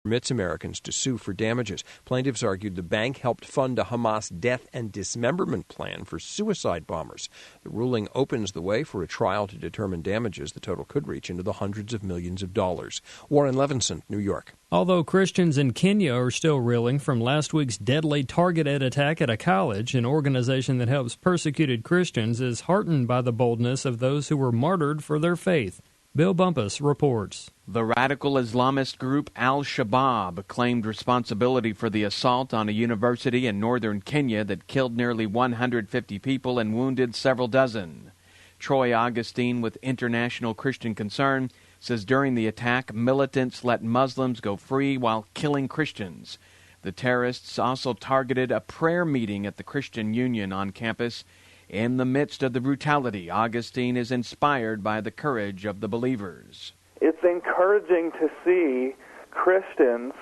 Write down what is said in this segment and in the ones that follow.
permits Americans to sue for damages. Plaintiffs argued the bank helped fund a Hamas death and dismemberment plan for suicide bombers. The ruling opens the way for a trial to determine damages. The total could reach into the hundreds of millions of dollars. Warren Levinson, New York. Although Christians in Kenya are still reeling from last week's deadly targeted attack at a college, an organization that helps persecuted Christians is heartened by the boldness of those who were martyred for their faith. Bill Bumpus reports. The radical Islamist group Al-Shabaab claimed responsibility for the assault on a university in northern Kenya that killed nearly 150 people and wounded several dozen. Troy Augustine with International Christian Concern says during the attack, militants let Muslims go free while killing Christians. The terrorists also targeted a prayer meeting at the Christian Union on campus. In the midst of the brutality, Augustine is inspired by the courage of the believers. It's encouraging to see Christians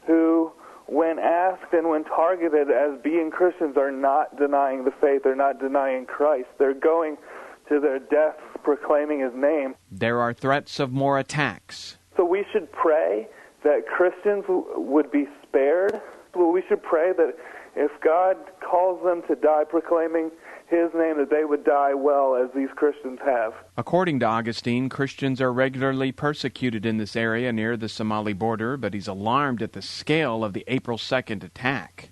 who, when asked and when targeted as being Christians, are not denying the faith, they're not denying Christ. They're going to their deaths proclaiming his name. There are threats of more attacks. So we should pray that Christians would be spared. We should pray that if God calls them to die proclaiming his name, that they would die well, as these Christians have. According to Augustine, Christians are regularly persecuted in this area near the Somali border, but he's alarmed at the scale of the April 2nd attack.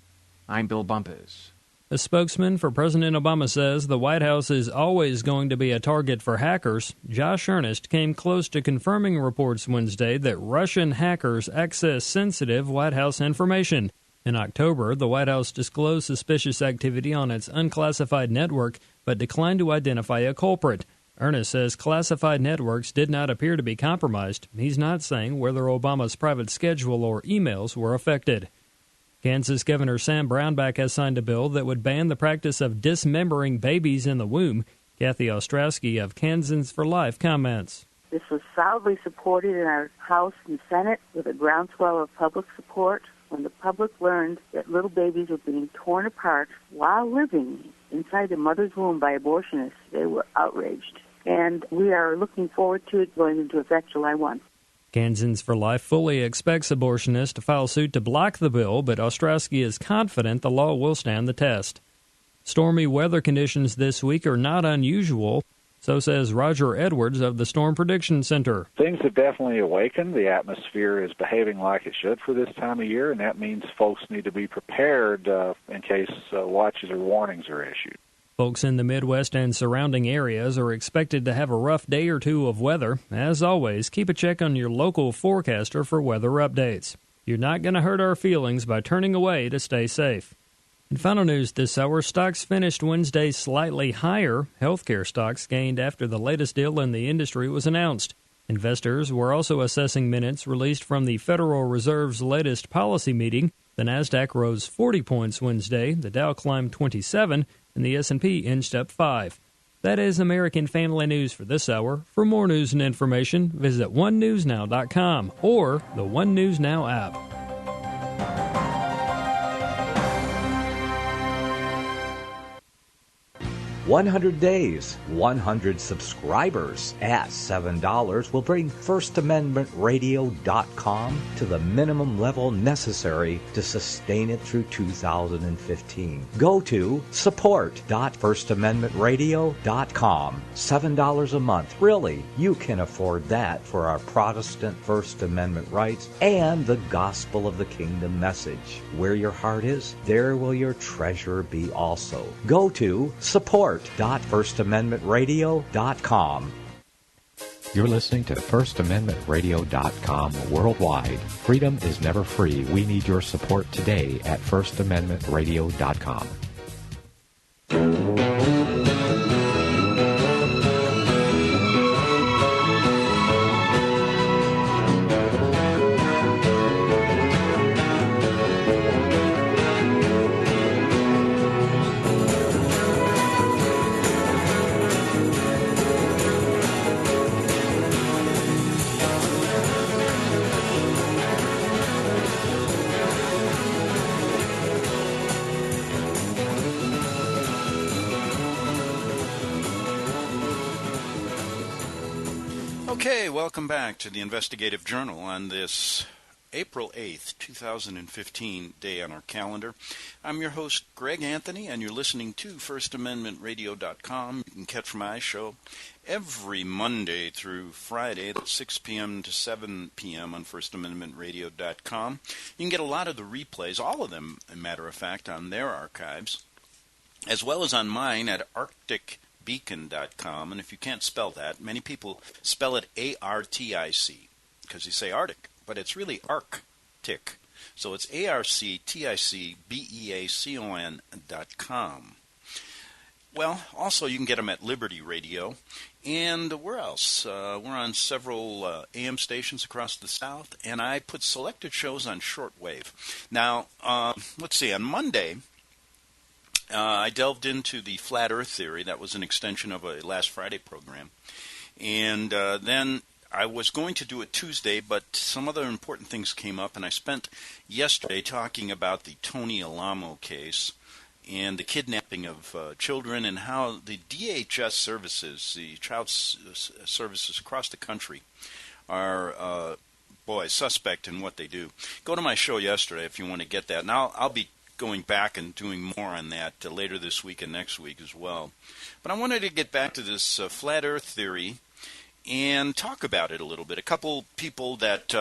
I'm Bill Bumpus. A spokesman for President Obama says the White House is always going to be a target for hackers. Josh Earnest came close to confirming reports Wednesday that Russian hackers access sensitive White House information. In October, the White House disclosed suspicious activity on its unclassified network, but declined to identify a culprit. Earnest says classified networks did not appear to be compromised. He's not saying whether Obama's private schedule or emails were affected. Kansas Governor Sam Brownback has signed a bill that would ban the practice of dismembering babies in the womb. Kathy Ostrowski of Kansans for Life comments. This was solidly supported in our House and Senate with a groundswell of public support. When the public learned that little babies were being torn apart while living inside the mother's womb by abortionists, they were outraged. And we are looking forward to it going into effect July 1. Kansans for Life fully expects abortionists to file suit to block the bill, but Ostrowski is confident the law will stand the test. Stormy weather conditions this week are not unusual. So says Roger Edwards of the Storm Prediction Center. Things have definitely awakened. The atmosphere is behaving like it should for this time of year, and that means folks need to be prepared in case watches or warnings are issued. Folks in the Midwest and surrounding areas are expected to have a rough day or two of weather. As always, keep a check on your local forecaster for weather updates. You're not going to hurt our feelings by turning away to stay safe. In final news this hour, stocks finished Wednesday slightly higher. Healthcare stocks gained after the latest deal in the industry was announced. Investors were also assessing minutes released from the Federal Reserve's latest policy meeting. The Nasdaq rose 40 points Wednesday, the Dow climbed 27, and the S&P inched up 5. That is American Family News for this hour. For more news and information, visit onenewsnow.com or the One News Now app. 100 days, 100 subscribers at $7 will bring FirstAmendmentRadio.com to the minimum level necessary to sustain it through 2015. Go to support.FirstAmendmentRadio.com. $7 a month. Really, you can afford that for our Protestant First Amendment rights and the gospel of the kingdom message. Where your heart is, there will your treasure be also. Go to support.FirstAmendmentRadio.com. You're listening to FirstAmendmentRadio.com worldwide. Freedom is never free. We need your support today at FirstAmendmentRadio.com. Okay, welcome back to the Investigative Journal on this April 8th, 2015 day on our calendar. I'm your host, Greg Anthony, and you're listening to FirstAmendmentRadio.com. You can catch my show every Monday through Friday at 6 p.m. to 7 p.m. on FirstAmendmentRadio.com. You can get a lot of the replays, all of them, as a matter of fact, on their archives, as well as on mine at ArcticBeacon.com. And if you can't spell that, many people spell it A-R-T-I-C, because you say Arctic, but it's really Arctic. So it's ArcticBeacon.com. Well, also you can get them at Liberty Radio. And where else? We're on several AM stations across the South, and I put selected shows on shortwave. Now, let's see, on Monday, I delved into the Flat Earth theory. That was an extension of a last Friday program. And then I was going to do it Tuesday, but some other important things came up, and I spent yesterday talking about the Tony Alamo case and the kidnapping of children and how the DHS services, the child services across the country, are, suspect in what they do. Go to my show yesterday if you want to get that. And I'll be going back and doing more on that later this week and next week as well. But I wanted to get back to this Flat Earth theory and talk about it a little bit. A couple people that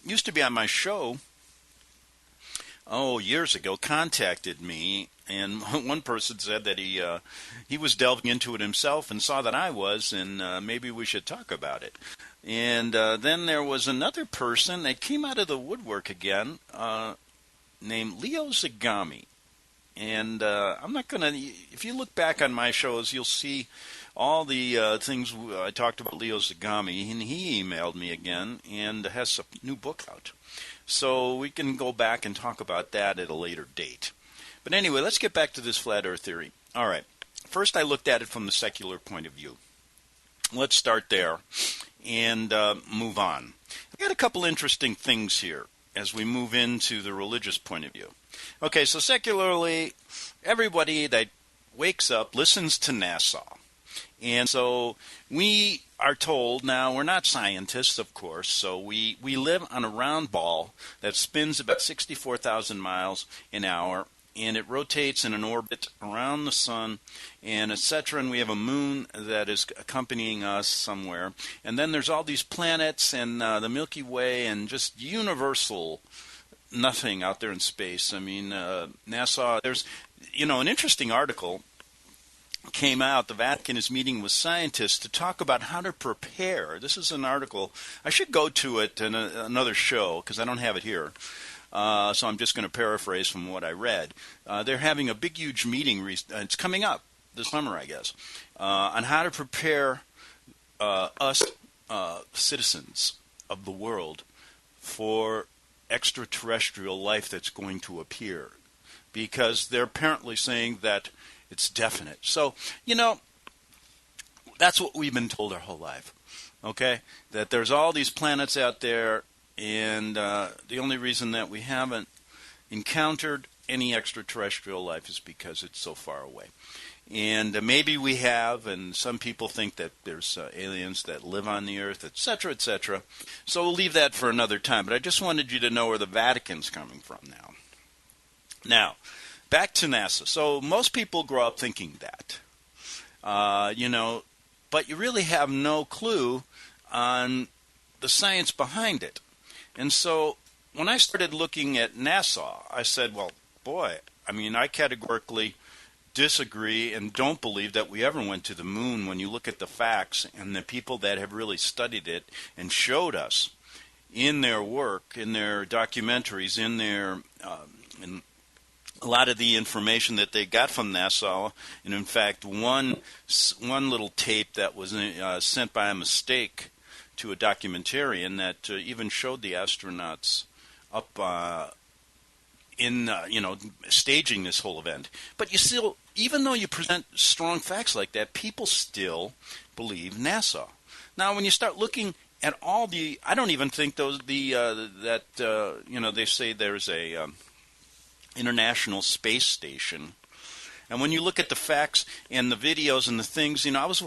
used to be on my show, years ago, contacted me, and one person said that he was delving into it himself and saw that I was, and maybe we should talk about it. And then there was another person that came out of the woodwork again, named Leo Zagami. And I'm not going to, if you look back on my shows, you'll see all the things I talked about Leo Zagami, and he emailed me again and has a new book out. So we can go back and talk about that at a later date. But anyway, let's get back to this Flat Earth theory. All right. First, I looked at it from the secular point of view. Let's start there and move on. I've got a couple interesting things here as we move into the religious point of view. Okay, so secularly, everybody that wakes up listens to NASA. And so we are told, now we're not scientists, of course, so we live on a round ball that spins about 64,000 miles an hour, and it rotates in an orbit around the sun, and etc., and we have a moon that is accompanying us somewhere. And then there's all these planets and the Milky Way and just universal nothing out there in space. I mean, NASA, there's, an interesting article came out. The Vatican is meeting with scientists to talk about how to prepare. This is an article. I should go to it in another show because I don't have it here. So I'm just going to paraphrase from what I read. They're having a big, huge meeting. It's coming up this summer, I guess, on how to prepare us citizens of the world for extraterrestrial life that's going to appear. Because they're apparently saying that it's definite. So, that's what we've been told our whole life, okay? That there's all these planets out there, and the only reason that we haven't encountered any extraterrestrial life is because it's so far away. And maybe we have, and some people think that there's aliens that live on the Earth, etc., etc. So we'll leave that for another time. But I just wanted you to know where the Vatican's coming from now. Now, back to NASA. So most people grow up thinking that, but you really have no clue on the science behind it. And so when I started looking at NASA, I said, well, boy, I categorically disagree and don't believe that we ever went to the moon when you look at the facts and the people that have really studied it and showed us in their work, in their documentaries, in their in a lot of the information that they got from NASA, and in fact, one little tape that was sent by a mistake to a documentarian that even showed the astronauts up staging this whole event. But you still, even though you present strong facts like that, people still believe NASA. Now, when you start looking at all the, I don't even think they say there's a International Space Station. And when you look at the facts and the videos and the things, I was,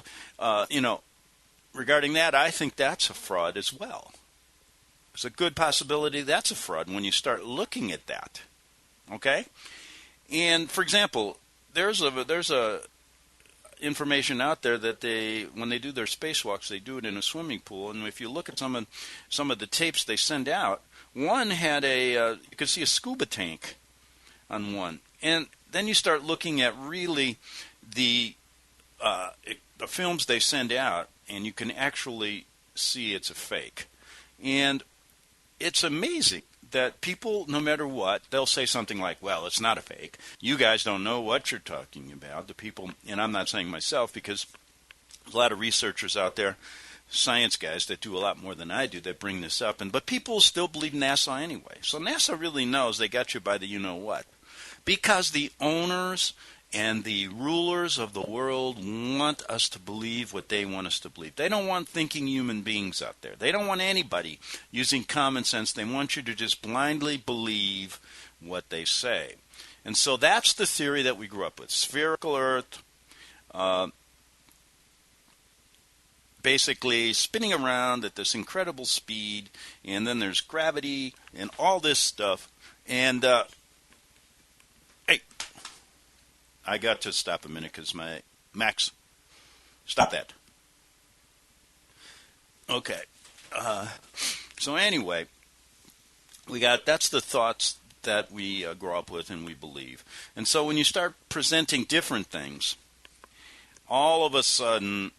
regarding that, I think that's a fraud as well. It's a good possibility that's a fraud when you start looking at that. Okay? And for example, there's a information out there that when they do their spacewalks, they do it in a swimming pool. And if you look at some of the tapes they send out, one had you could see a scuba tank on one. And then you start looking at really the films they send out, and you can actually see it's a fake. And it's amazing that people, no matter what, they'll say something like, well, it's not a fake. You guys don't know what you're talking about. The people, and I'm not saying myself, because there's a lot of researchers out there, science guys that do a lot more than I do, that bring this up. But people still believe NASA anyway. So NASA really knows they got you by the you-know-what. Because the owners and the rulers of the world want us to believe what they want us to believe. They don't want thinking human beings out there. They don't want anybody using common sense. They want you to just blindly believe what they say. And so that's the theory that we grew up with. Spherical Earth, basically spinning around at this incredible speed, and then there's gravity and all this stuff. And, hey, I got to stop a minute because Max, stop that. Okay. So anyway, that's the thoughts that we grow up with and we believe. And so when you start presenting different things, all of a sudden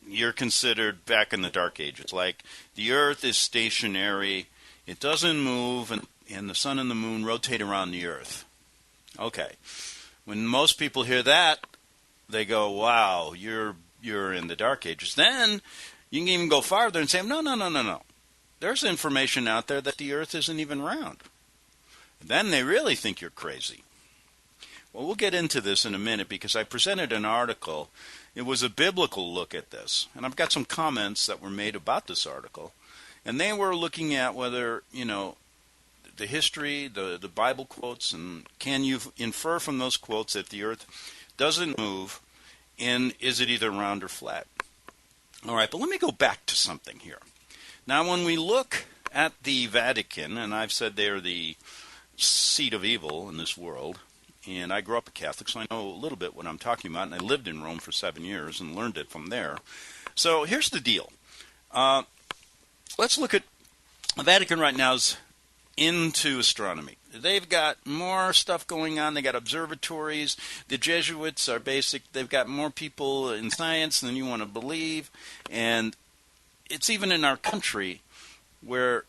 you're considered back in the Dark Ages. Like the Earth is stationary, it doesn't move, and the sun and the moon rotate around the Earth. Okay. When most people hear that, they go, wow, you're in the Dark Ages. Then you can even go farther and say, no. There's information out there that the Earth isn't even round. Then they really think you're crazy. Well, we'll get into this in a minute because I presented an article. It was a biblical look at this. And I've got some comments that were made about this article. And they were looking at whether, the history, the Bible quotes, and can you infer from those quotes that the Earth doesn't move, and is it either round or flat? All right, but let me go back to something here. Now, when we look at the Vatican, and I've said they're the seat of evil in this world, and I grew up a Catholic, so I know a little bit what I'm talking about, and I lived in Rome for 7 years and learned it from there. So here's the deal. Let's look at the Vatican right now is into astronomy. They've got more stuff going on. They got observatories. The Jesuits are they've got more people in science than you want to believe. And it's even in our country where,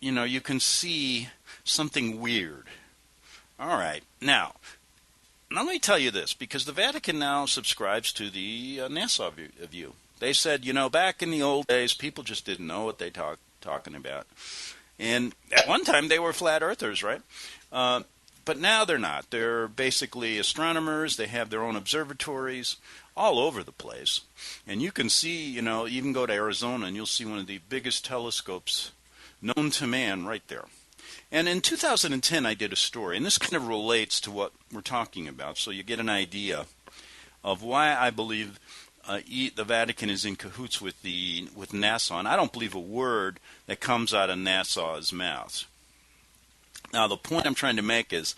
you can see something weird. All right. Now let me tell you this, because the Vatican now subscribes to the NASA view. They said, back in the old days, people just didn't know what they talking about. And at one time, they were flat earthers, right? But now they're not. They're basically astronomers. They have their own observatories all over the place. And you can see, even go to Arizona, and you'll see one of the biggest telescopes known to man right there. And in 2010, I did a story, and this kind of relates to what we're talking about, so you get an idea of why I believe the Vatican is in cahoots with NASA, and I don't believe a word that comes out of NASA's mouth. Now, the point I'm trying to make is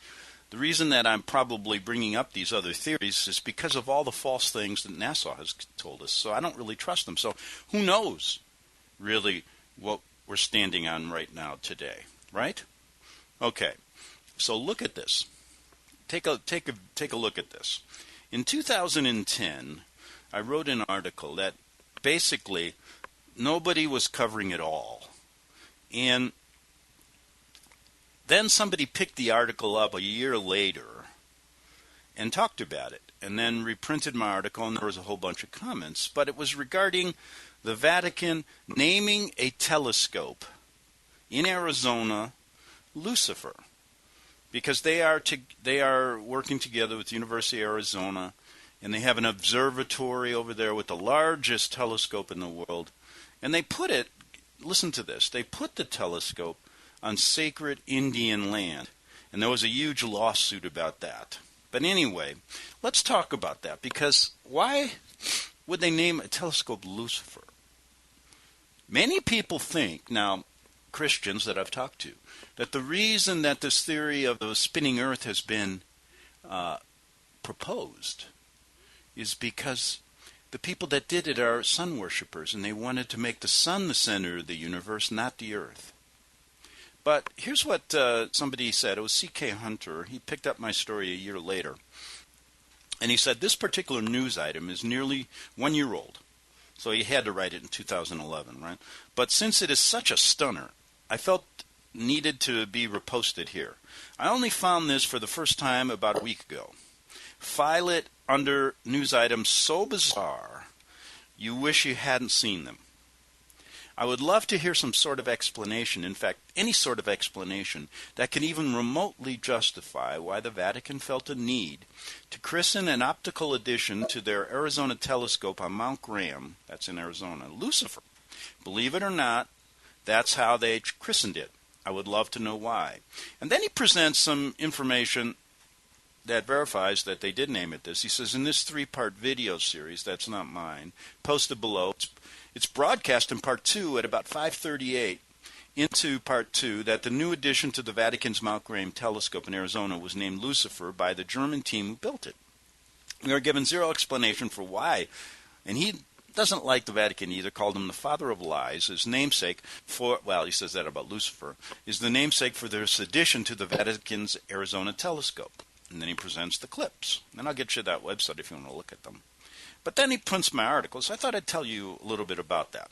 the reason that I'm probably bringing up these other theories is because of all the false things that NASA has told us, so I don't really trust them. So who knows really what we're standing on right now today, right? Okay, so look at this. Take a look at this. In 2010, I wrote an article that basically nobody was covering it all. And then somebody picked the article up a year later and talked about it, and then reprinted my article, and there was a whole bunch of comments. But it was regarding the Vatican naming a telescope in Arizona Lucifer, because they are working together with the University of Arizona, and they have an observatory over there with the largest telescope in the world. And they put it, listen to this, they put the telescope on sacred Indian land. And there was a huge lawsuit about that. But anyway, let's talk about that, because why would they name a telescope Lucifer? Many people think, now, Christians that I've talked to, that the reason that this theory of the spinning earth has been proposed is because the people that did it are sun worshippers, and they wanted to make the sun the center of the universe, not the earth. But here's what somebody said. It was C.K. Hunter. He picked up my story a year later. And he said, this particular news item is nearly 1 year old. So he had to write it in 2011, right? But since it is such a stunner, I felt needed to be reposted here. I only found this for the first time about a week ago. File it under news items so bizarre you wish you hadn't seen them. I would love to hear some sort of explanation, in fact, any sort of explanation that can even remotely justify why the Vatican felt a need to christen an optical addition to their Arizona telescope on Mount Graham, that's in Arizona, Lucifer. Believe it or not, that's how they christened it. I would love to know why. And then he presents some information that verifies that they did name it this. He says, in this 3-part video series, that's not mine, posted below, it's broadcast in part 2 at about 5:38 into part 2 that the new addition to the Vatican's Mount Graham telescope in Arizona was named Lucifer by the German team who built it. We are given zero explanation for why, and he doesn't like the Vatican either, called him the father of lies. His namesake for, well, he says that about Lucifer, is the namesake for this addition to the Vatican's Arizona telescope. And then he presents the clips. And I'll get you that website if you want to look at them. But then he prints my article, so I thought I'd tell you a little bit about that.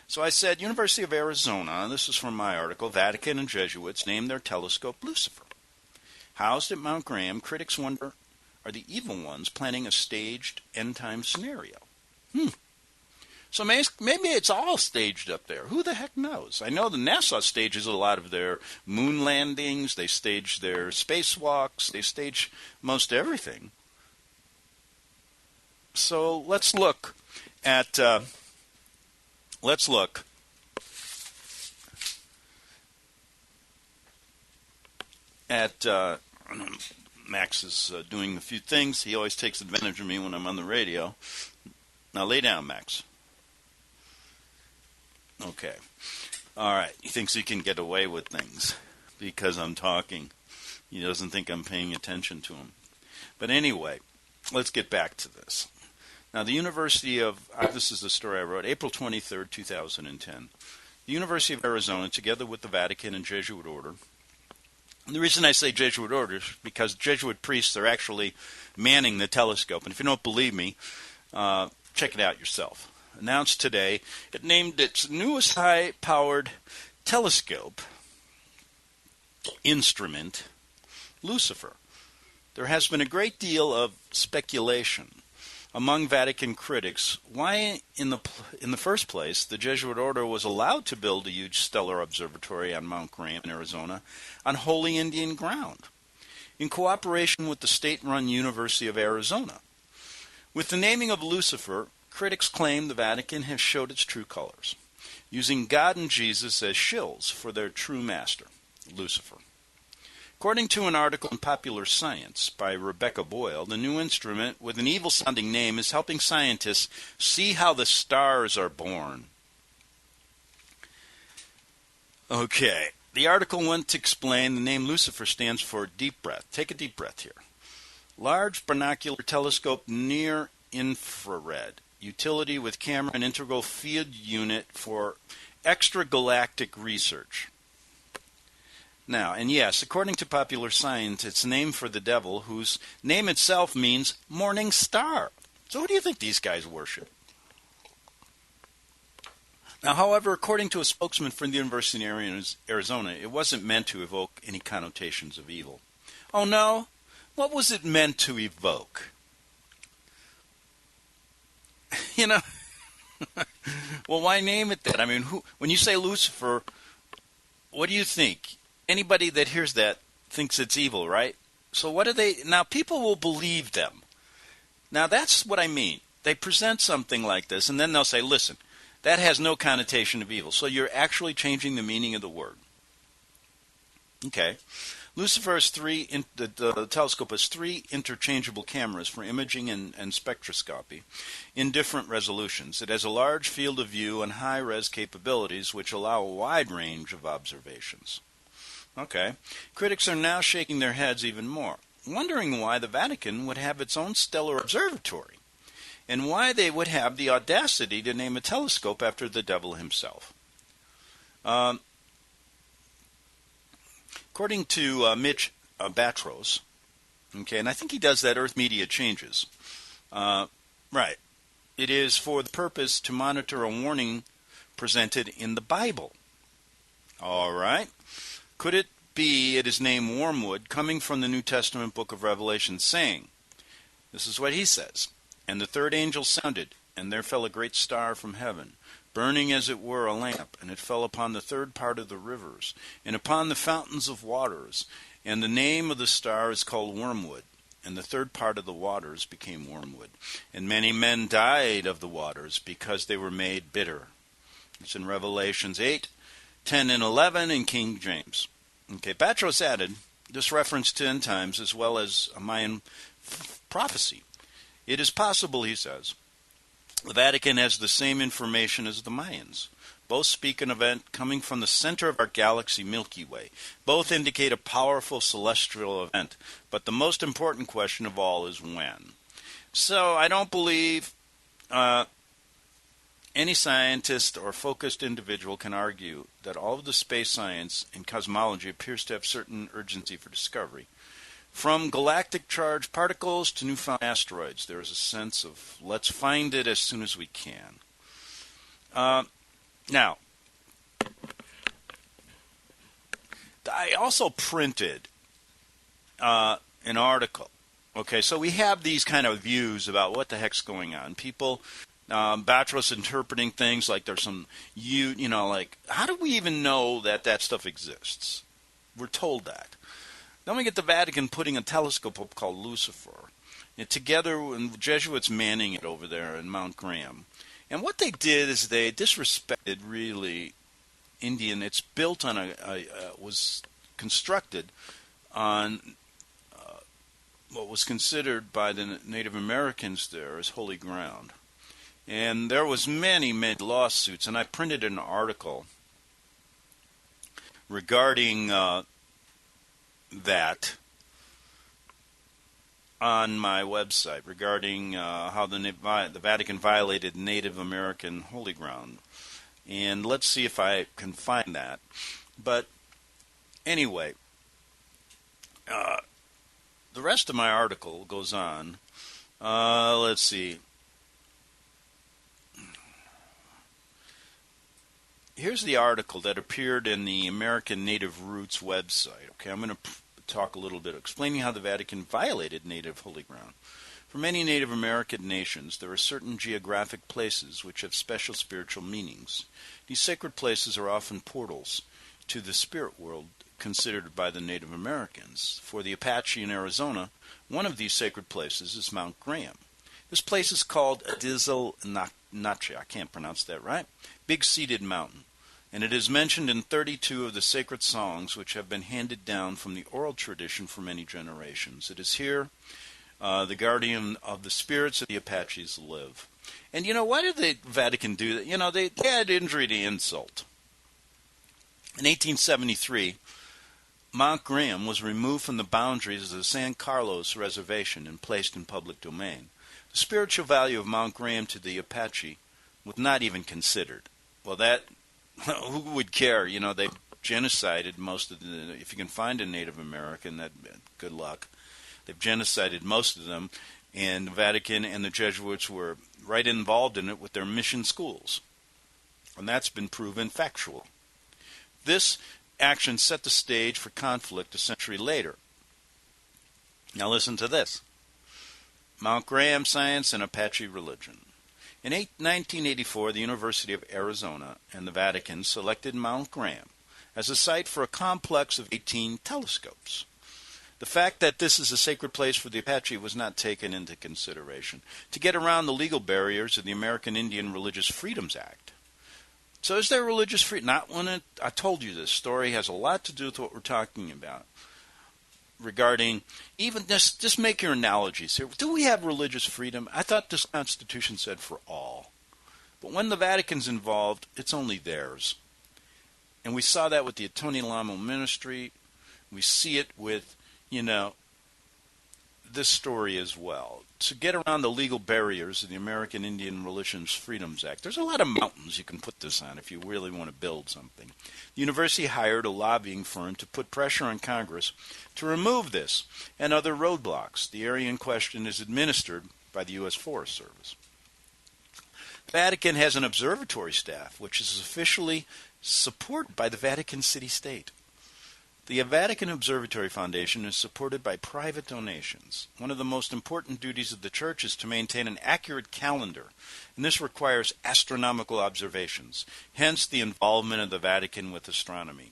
So I said, University of Arizona, this is from my article, Vatican and Jesuits named their telescope Lucifer. Housed at Mount Graham, critics wonder, are the evil ones planning a staged end-time scenario? So maybe it's all staged up there. Who the heck knows? I know the NASA stages a lot of their moon landings. They stage their spacewalks. They stage most everything. So let's look at Max is doing a few things. He always takes advantage of me when I'm on the radio. Now lay down, Max. Okay. All right. He thinks he can get away with things because I'm talking. He doesn't think I'm paying attention to him. But anyway, let's get back to this. Now, the University of, this is the story I wrote, April 23rd, 2010. The University of Arizona, together with the Vatican and Jesuit order, and the reason I say Jesuit order is because Jesuit priests are actually manning the telescope. And if you don't believe me, check it out yourself. Announced today, it named its newest high-powered telescope instrument Lucifer. There has been a great deal of speculation among Vatican critics why, in the first place, the Jesuit order was allowed to build a huge stellar observatory on Mount Graham in Arizona on holy Indian ground, in cooperation with the state-run University of Arizona. With the naming of Lucifer, critics claim the Vatican has showed its true colors, using God and Jesus as shills for their true master, Lucifer. According to an article in Popular Science by Rebecca Boyle, the new instrument with an evil-sounding name is helping scientists see how the stars are born. Okay, the article went to explain the name Lucifer stands for deep breath. Take a deep breath here. Large binocular telescope near infrared. Utility with camera and integral field unit for extragalactic research. Now, and yes, according to Popular Science, it's named for the devil, whose name itself means morning star. So who do you think these guys worship? Now, however, according to a spokesman for the University of Arizona, it wasn't meant to evoke any connotations of evil. Oh no? What was it meant to evoke? You know, well, why name it that? I mean, when you say Lucifer, what do you think? Anybody that hears that thinks it's evil, right? So what do they... Now, people will believe them. Now, that's what I mean. They present something like this, and then they'll say, listen, that has no connotation of evil. So you're actually changing the meaning of the word. Okay. Lucifer has the telescope has three interchangeable cameras for imaging and spectroscopy in different resolutions. It has a large field of view and high-res capabilities which allow a wide range of observations. Okay. Critics are now shaking their heads even more, wondering why the Vatican would have its own stellar observatory, and why they would have the audacity to name a telescope after the devil himself. According to Mitch Batros, okay, and I think he does that Earth Media Changes, right, it is for the purpose to monitor a warning presented in the Bible. All right. Could it be it is named Wormwood, coming from the New Testament book of Revelation, saying, this is what he says, "And the third angel sounded, and there fell a great star from heaven, burning as it were a lamp, and it fell upon the third part of the rivers, and upon the fountains of waters. And the name of the star is called Wormwood, and the third part of the waters became wormwood. And many men died of the waters, because they were made bitter." It's in Revelations 8, 10, and 11 in King James. Okay, Batros added this reference to end times as well as a Mayan prophecy. It is possible, he says, the Vatican has the same information as the Mayans. Both speak an event coming from the center of our galaxy, Milky Way. Both indicate a powerful celestial event, but the most important question of all is when. So I don't believe any scientist or focused individual can argue that all of the space science and cosmology appears to have certain urgency for discovery. From galactic charged particles to newfound asteroids, there is a sense of let's find it as soon as we can. Now, I also printed an article. Okay, so we have these kind of views about what the heck's going on. People, Batros interpreting things like there's some, like, how do we even know that that stuff exists? We're told that. Then we get the Vatican putting a telescope up called Lucifer, and together with the Jesuits manning it over there in Mount Graham. And what they did is they disrespected really Indian. It's built on was constructed on what was considered by the Native Americans there as holy ground. And there was many lawsuits, and I printed an article regarding that on my website, regarding how the Vatican violated Native American holy ground. And let's see if I can find that. But anyway, the rest of my article goes on. Let's see. Here's the article that appeared in the American Native Roots website. Okay, I'm going to talk a little bit, explaining how the Vatican violated native holy ground. For many Native American nations, there are certain geographic places which have special spiritual meanings. These sacred places are often portals to the spirit world considered by the Native Americans. For the Apache in Arizona, one of these sacred places is Mount Graham. This place is called Adizal Nache, I can't pronounce that right, Big Seated Mountain, and it is mentioned in 32 of the sacred songs which have been handed down from the oral tradition for many generations. It is here the guardian of the spirits of the Apaches live. And why did the Vatican do that? They had injury to insult. In 1873, Mount Graham was removed from the boundaries of the San Carlos Reservation and placed in public domain. The spiritual value of Mount Graham to the Apache was not even considered. Well, that, who would care? They genocided most of the, if you can find a Native American, that good luck. They've genocided most of them, and the Vatican and the Jesuits were right involved in it with their mission schools. And that's been proven factual. This action set the stage for conflict a century later. Now listen to this. Mount Graham Science and Apache Religion. In 1984, the University of Arizona and the Vatican selected Mount Graham as a site for a complex of 18 telescopes. The fact that this is a sacred place for the Apache was not taken into consideration. To get around the legal barriers of the American Indian Religious Freedoms Act, So is there religious freedom? Not when I told you this story has a lot to do with what we're talking about. Regarding even this, just make your analogies here. Do we have religious freedom? I thought this Constitution said for all. But when the Vatican's involved, it's only theirs. And we saw that with the Tony Lamo ministry. We see it with, this story as well. To get around the legal barriers of the American Indian Religious Freedoms Act, there's a lot of mountains you can put this on if you really want to build something. The university hired a lobbying firm to put pressure on Congress to remove this and other roadblocks. The area in question is administered by the U.S. Forest Service. The Vatican has an observatory staff, which is officially supported by the Vatican City-State. The Vatican Observatory Foundation is supported by private donations. One of the most important duties of the Church is to maintain an accurate calendar, and this requires astronomical observations, hence the involvement of the Vatican with astronomy.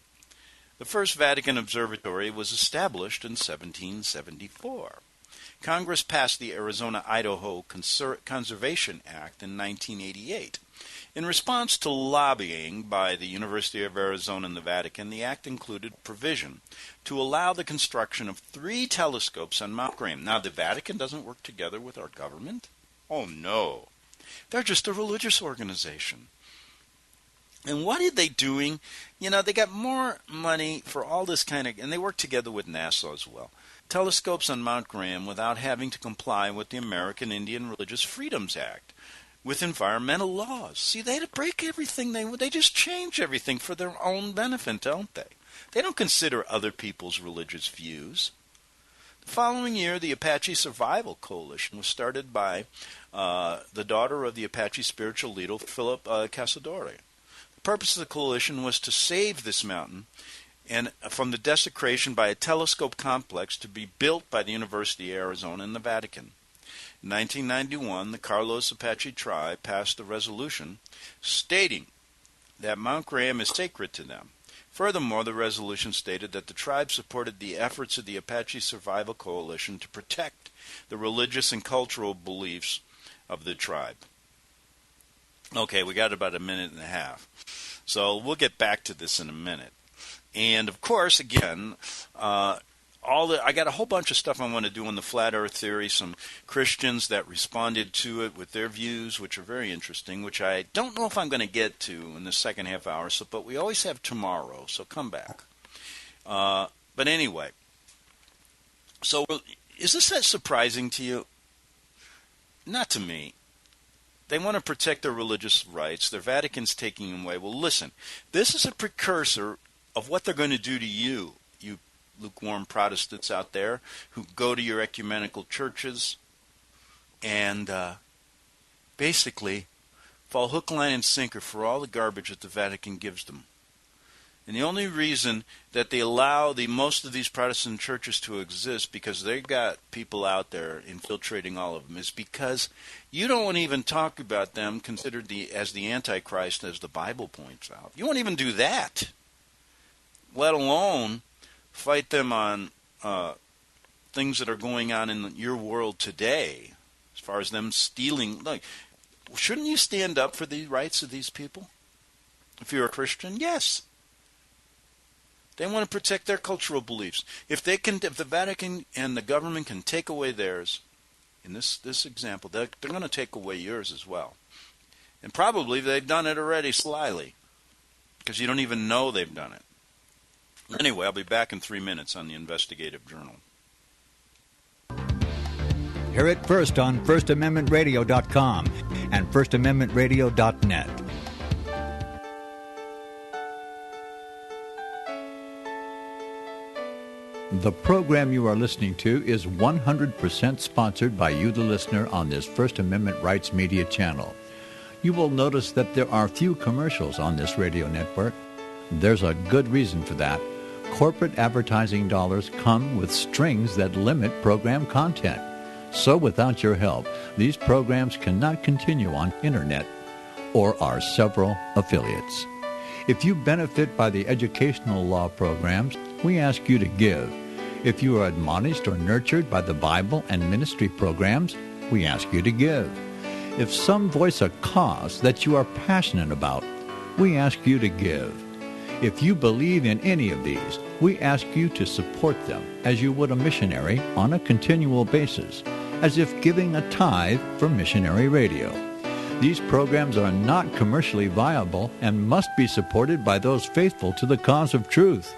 The first Vatican Observatory was established in 1774. Congress passed the Arizona-Idaho Conservation Act in 1988. In response to lobbying by the University of Arizona and the Vatican, the act included provision to allow the construction of 3 telescopes on Mount Graham. Now, the Vatican doesn't work together with our government? Oh, no. They're just a religious organization. And what are they doing? They got more money for all this kind of, and they work together with NASA as well. Telescopes on Mount Graham without having to comply with the American Indian Religious Freedoms Act, with environmental laws. See, they break everything. They just change everything for their own benefit, don't they? They don't consider other people's religious views. The following year, the Apache Survival Coalition was started by the daughter of the Apache spiritual leader, Philip Casadore. The purpose of the coalition was to save this mountain and from the desecration by a telescope complex to be built by the University of Arizona and the Vatican. In 1991, the Carlos Apache tribe passed a resolution stating that Mount Graham is sacred to them. Furthermore, the resolution stated that the tribe supported the efforts of the Apache Survival Coalition to protect the religious and cultural beliefs of the tribe. Okay, we got about a minute and a half. So we'll get back to this in a minute. And, of course, again, I got a whole bunch of stuff I want to do on the flat earth theory, some Christians that responded to it with their views, which are very interesting, which I don't know if I'm going to get to in the second half hour, but we always have tomorrow, so come back. But anyway, so is this that surprising to you? Not to me. They want to protect their religious rights. Their Vatican's taking them away. Well, listen, this is a precursor of what they're going to do to you, you lukewarm Protestants out there who go to your ecumenical churches and basically fall hook, line, and sinker for all the garbage that the Vatican gives them. And the only reason that they allow most of these Protestant churches to exist, because they've got people out there infiltrating all of them, is because you don't even talk about them considered as the Antichrist, as the Bible points out. You won't even do that, let alone fight them on things that are going on in your world today, as far as them stealing. Like, shouldn't you stand up for the rights of these people? If you're a Christian, yes. They want to protect their cultural beliefs. If the Vatican and the government can take away theirs, in this example, they're going to take away yours as well. And probably they've done it already slyly, because you don't even know they've done it. Anyway, I'll be back in 3 minutes on the Investigative Journal. Hear it first on FirstAmendmentRadio.com and FirstAmendmentRadio.net. The program you are listening to is 100% sponsored by you, the listener, on this First Amendment Rights Media channel. You will notice that there are few commercials on this radio network. There's a good reason for that. Corporate advertising dollars come with strings that limit program content. So without your help, these programs cannot continue on Internet or our several affiliates. If you benefit by the educational law programs, we ask you to give. If you are admonished or nurtured by the Bible and ministry programs, we ask you to give. If some voice a cause that you are passionate about, we ask you to give. If you believe in any of these, we ask you to support them as you would a missionary on a continual basis, as if giving a tithe for missionary radio. These programs are not commercially viable and must be supported by those faithful to the cause of truth.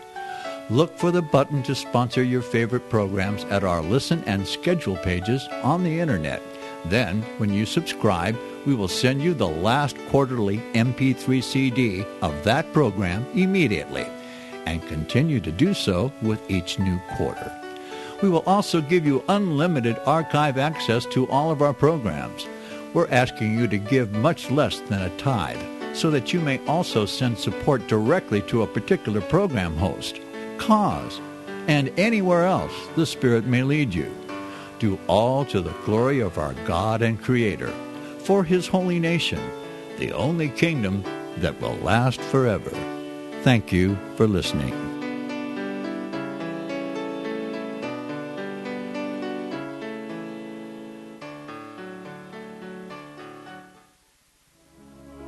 Look for the button to sponsor your favorite programs at our listen and schedule pages on the Internet. Then, when you subscribe, we will send you the last quarterly MP3 CD of that program immediately, and continue to do so with each new quarter. We will also give you unlimited archive access to all of our programs. We're asking you to give much less than a tithe, so that you may also send support directly to a particular program host, cause, and anywhere else the Spirit may lead you. Do all to the glory of our God and Creator, for His holy nation, the only kingdom that will last forever. Thank you for listening.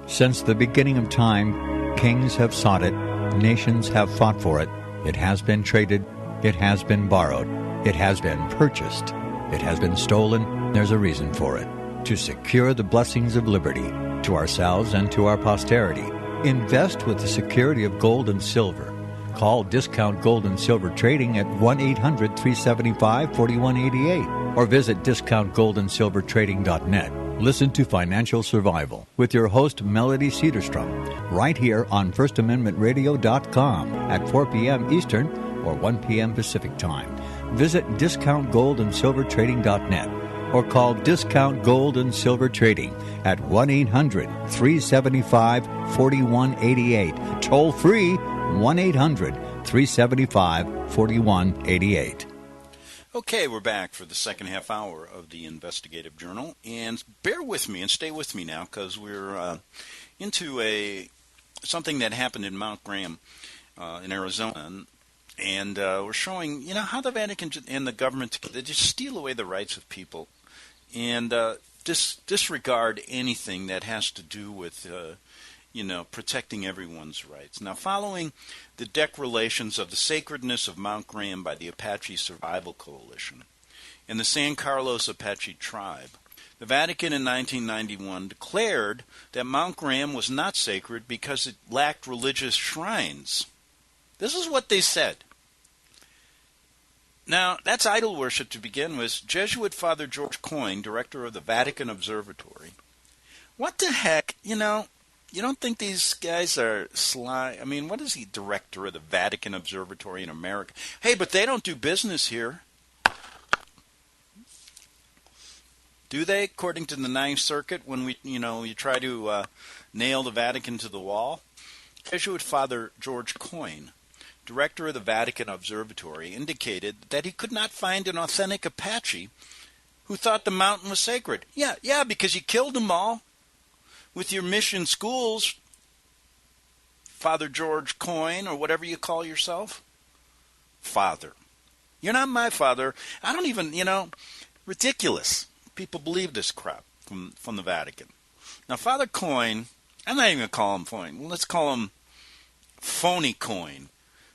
Since the beginning of time, kings have sought it, nations have fought for it. It has been traded, it has been borrowed, it has been purchased, it has been stolen. There's a reason for it. To secure the blessings of liberty to ourselves and to our posterity, invest with the security of gold and silver. Call Discount Gold and Silver Trading at 1-800-375-4188 or visit discountgoldandsilvertrading.net. Listen to Financial Survival with your host, Melody Cedarstrom, right here on FirstAmendmentRadio.com at 4 p.m. Eastern or 1 p.m. Pacific Time. Visit discountgoldandsilvertrading.net or call Discount Gold and Silver Trading at 1-800-375-4188. Toll free, 1-800-375-4188. Okay, we're back for the second half hour of the Investigative Journal, and bear with me and stay with me now, because we're into something that happened in Mount Graham in Arizona, and we're showing, how the Vatican and the government, they just steal away the rights of people and disregard anything that has to do with protecting everyone's rights. Now, following the declarations of the sacredness of Mount Graham by the Apache Survival Coalition and the San Carlos Apache tribe, the Vatican in 1991 declared that Mount Graham was not sacred because it lacked religious shrines. This is what they said. Now, that's idol worship to begin with. Jesuit Father George Coyne, director of the Vatican Observatory. What the heck, You don't think these guys are sly? I mean, what is he, director of the Vatican Observatory in America? Hey, but they don't do business here. Do they, according to the Ninth Circuit, when you try to nail the Vatican to the wall? Jesuit Father George Coyne, director of the Vatican Observatory, indicated that he could not find an authentic Apache who thought the mountain was sacred. Yeah, because you killed them all with your mission schools, Father George Coyne, or whatever you call yourself. Father. You're not my father. I don't even, ridiculous. People believe this crap from the Vatican. Now, Father Coyne, I'm not even going to call him Coyne. Let's call him Phony Coyne,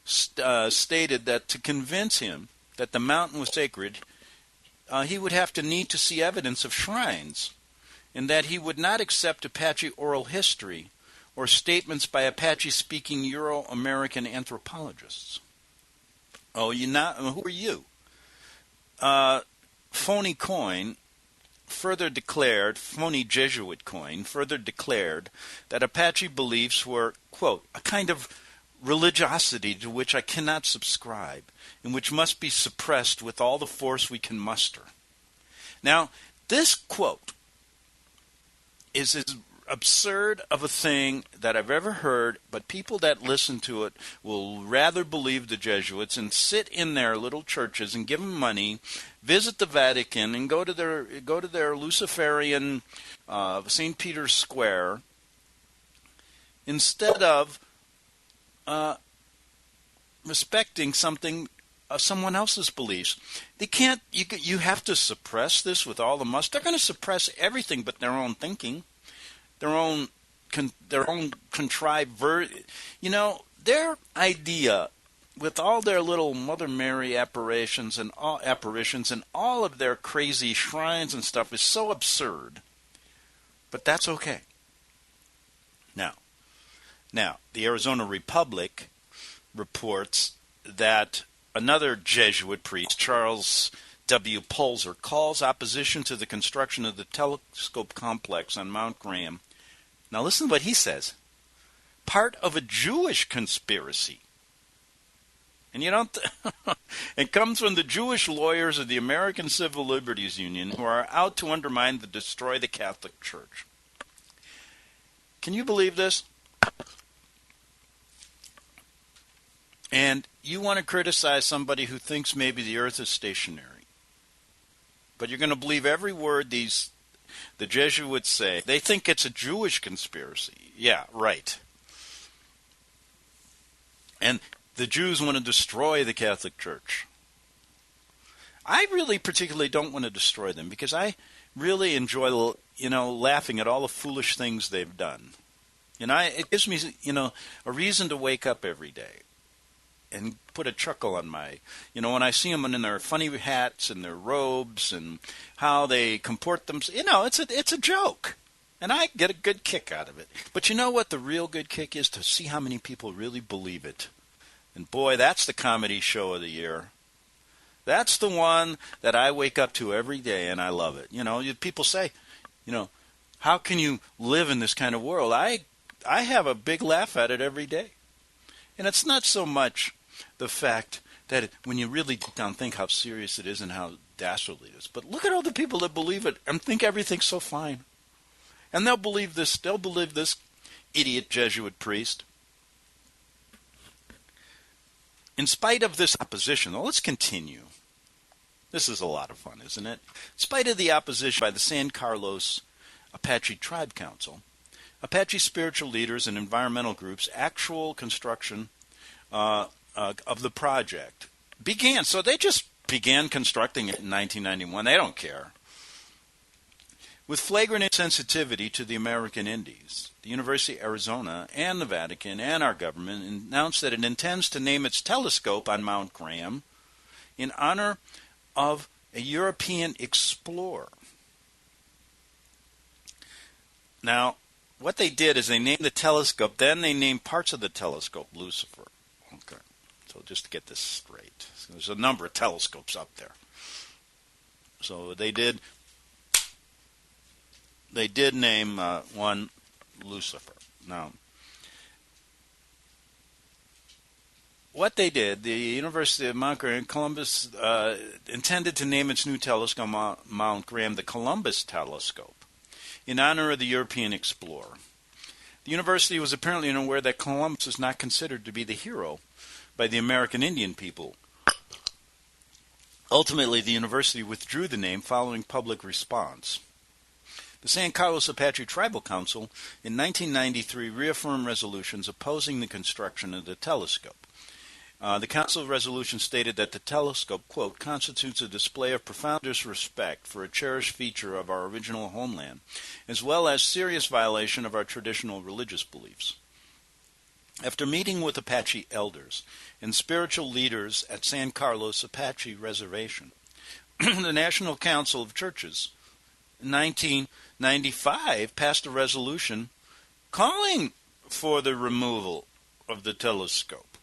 stated that to convince him that the mountain was sacred, he would have to need to see evidence of shrines, and that he would not accept Apache oral history or statements by Apache-speaking Euro-American anthropologists. Oh, who are you? Phony Coyne further declared, phony Jesuit Coyne further declared that Apache beliefs were, quote, a kind of religiosity to which I cannot subscribe, and which must be suppressed with all the force we can muster. Now, this quote is as absurd of a thing that I've ever heard, but people that listen to it will rather believe the Jesuits and sit in their little churches and give them money, visit the Vatican, and go to their Luciferian St. Peter's Square, instead of respecting someone else's beliefs. They can't. You have to suppress this with all the must. They're going to suppress everything but their own thinking, their own their own contrived their idea, with all their little Mother Mary apparitions and all of their crazy shrines and stuff, is so absurd. But that's okay. Now, the Arizona Republic reports that another Jesuit priest, Charles W. Pulzer, calls opposition to the construction of the telescope complex on Mount Graham. Now listen to what he says. Part of a Jewish conspiracy. And you don't. It comes from the Jewish lawyers of the American Civil Liberties Union, who are out to undermine and destroy the Catholic Church. Can you believe this? And you want to criticize somebody who thinks maybe the earth is stationary. But you're going to believe every word the Jesuits say. They think it's a Jewish conspiracy. Yeah, right. And the Jews want to destroy the Catholic Church. I really particularly don't want to destroy them, because I really enjoy, laughing at all the foolish things they've done. It gives me, a reason to wake up every day and put a chuckle on my, when I see them in their funny hats and their robes and how they comport themselves. It's a joke. And I get a good kick out of it. But you know what the real good kick is? To see how many people really believe it. And boy, that's the comedy show of the year. That's the one that I wake up to every day, and I love it. People say, how can you live in this kind of world? I have a big laugh at it every day. And it's not so much the fact that when you really deep down think how serious it is and how dastardly it is. But look at all the people that believe it and think everything's so fine. And they'll believe this idiot Jesuit priest. In spite of this opposition, though, let's continue. This is a lot of fun, isn't it? In spite of the opposition by the San Carlos Apache Tribe Council, Apache spiritual leaders and environmental groups' actual construction of the project began. So they just began constructing it in 1991. They don't care. With flagrant insensitivity to the American Indies, the University of Arizona and the Vatican and our government announced that it intends to name its telescope on Mount Graham in honor of a European explorer. Now, what they did is they named the telescope, then they named parts of the telescope Lucifer. Okay, so just to get this straight, there's a number of telescopes up there. So they did name one Lucifer. Now, what they did, the University of Mount Graham, Columbus, intended to name its new telescope, Mount Graham, the Columbus Telescope, in honor of the European explorer. The university was apparently unaware that Columbus is not considered to be the hero by the American Indian people. Ultimately, the university withdrew the name following public response. The San Carlos Apache Tribal Council in 1993 reaffirmed resolutions opposing the construction of the telescope. The council resolution stated that the telescope, quote, constitutes a display of profound disrespect for a cherished feature of our original homeland, as well as serious violation of our traditional religious beliefs. After meeting with Apache elders and spiritual leaders at San Carlos Apache Reservation, the National Council of Churches in 1995 passed a resolution calling for the removal of the telescope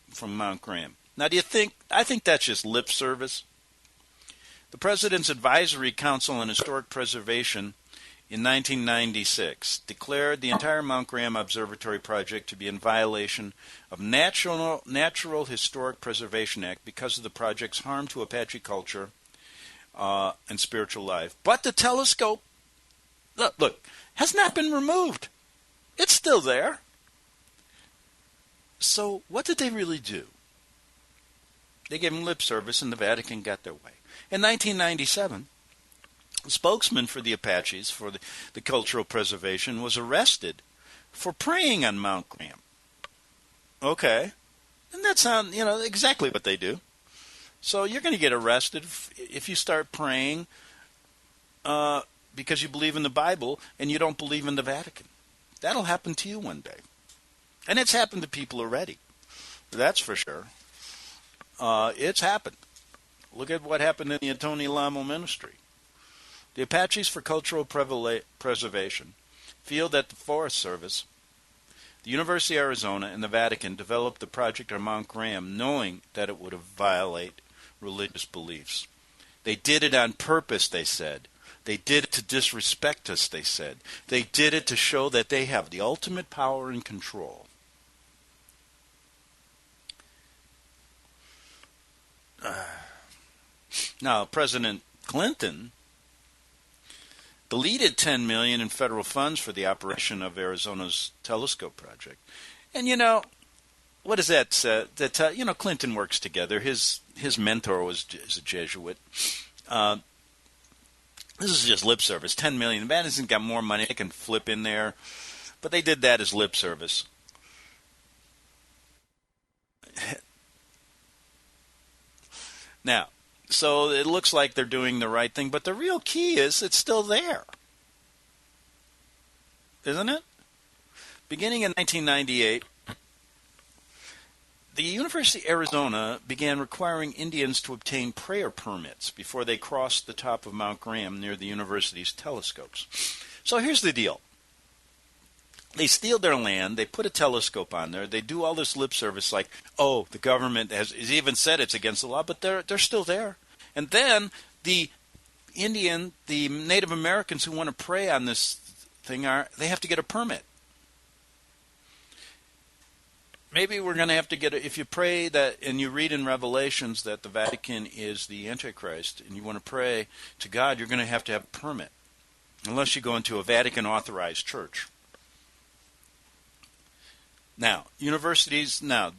from Mount Graham. Now, I think that's just lip service. The President's Advisory Council on Historic Preservation in 1996 declared the entire Mount Graham Observatory project to be in violation of Natural Historic Preservation Act because of the project's harm to Apache culture and spiritual life. But the telescope, look, has not been removed. It's still there. So what did they really do? They gave them lip service and the Vatican got their way. In 1997, a spokesman for the Apaches for the cultural preservation was arrested for praying on Mount Graham. Okay. And that's exactly what they do. So you're going to get arrested if you start praying because you believe in the Bible and you don't believe in the Vatican. That'll happen to you one day. And it's happened to people already. That's for sure. It's happened. Look at what happened in the Tony Lamo ministry. The Apaches for Cultural Preservation feel that the Forest Service, the University of Arizona, and the Vatican developed the project on Mount Graham knowing that it would violate religious beliefs. They did it on purpose, they said. They did it to disrespect us, they said. They did it to show that they have the ultimate power and control. Now, President Clinton deleted $10 million in federal funds for the operation of Arizona's telescope project. And what does that say? Clinton works together. His mentor is a Jesuit. This is just lip service. $10 million. The Vatican's got more money. They can flip in there. But they did that as lip service. Now, so it looks like they're doing the right thing, but the real key is it's still there. Isn't it? Beginning in 1998, the University of Arizona began requiring Indians to obtain prayer permits before they crossed the top of Mount Graham near the university's telescopes. So here's the deal. They steal their land, they put a telescope on there, they do all this lip service like, oh, the government has even said it's against the law, but they're still there. And then the Native Americans who want to pray on this thing, they have to get a permit. Maybe we're going to have to if you pray that, and you read in Revelations that the Vatican is the Antichrist, and you want to pray to God, you're going to have a permit, unless you go into a Vatican-authorized church. Now, universities, the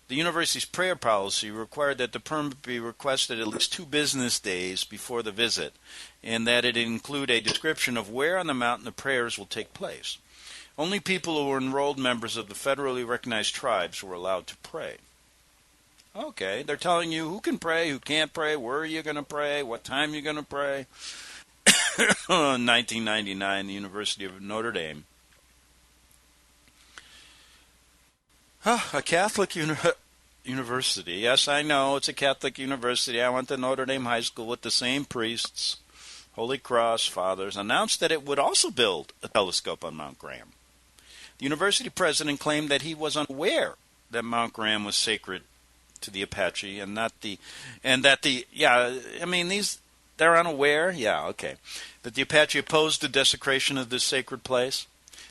university's prayer policy required that the permit be requested at least 2 business days before the visit, and that it include a description of where on the mountain the prayers will take place. Only people who were enrolled members of the federally recognized tribes were allowed to pray. Okay, they're telling you who can pray, who can't pray, where are you going to pray, what time you're going to pray. In 1999, the University of Notre Dame, a Catholic university. Yes, I know, it's a Catholic university. I went to Notre Dame High School with the same priests, Holy Cross Fathers, announced that it would also build a telescope on Mount Graham. The university president claimed that he was unaware that Mount Graham was sacred to the Apache they're unaware? Yeah, okay. That the Apache opposed the desecration of this sacred place.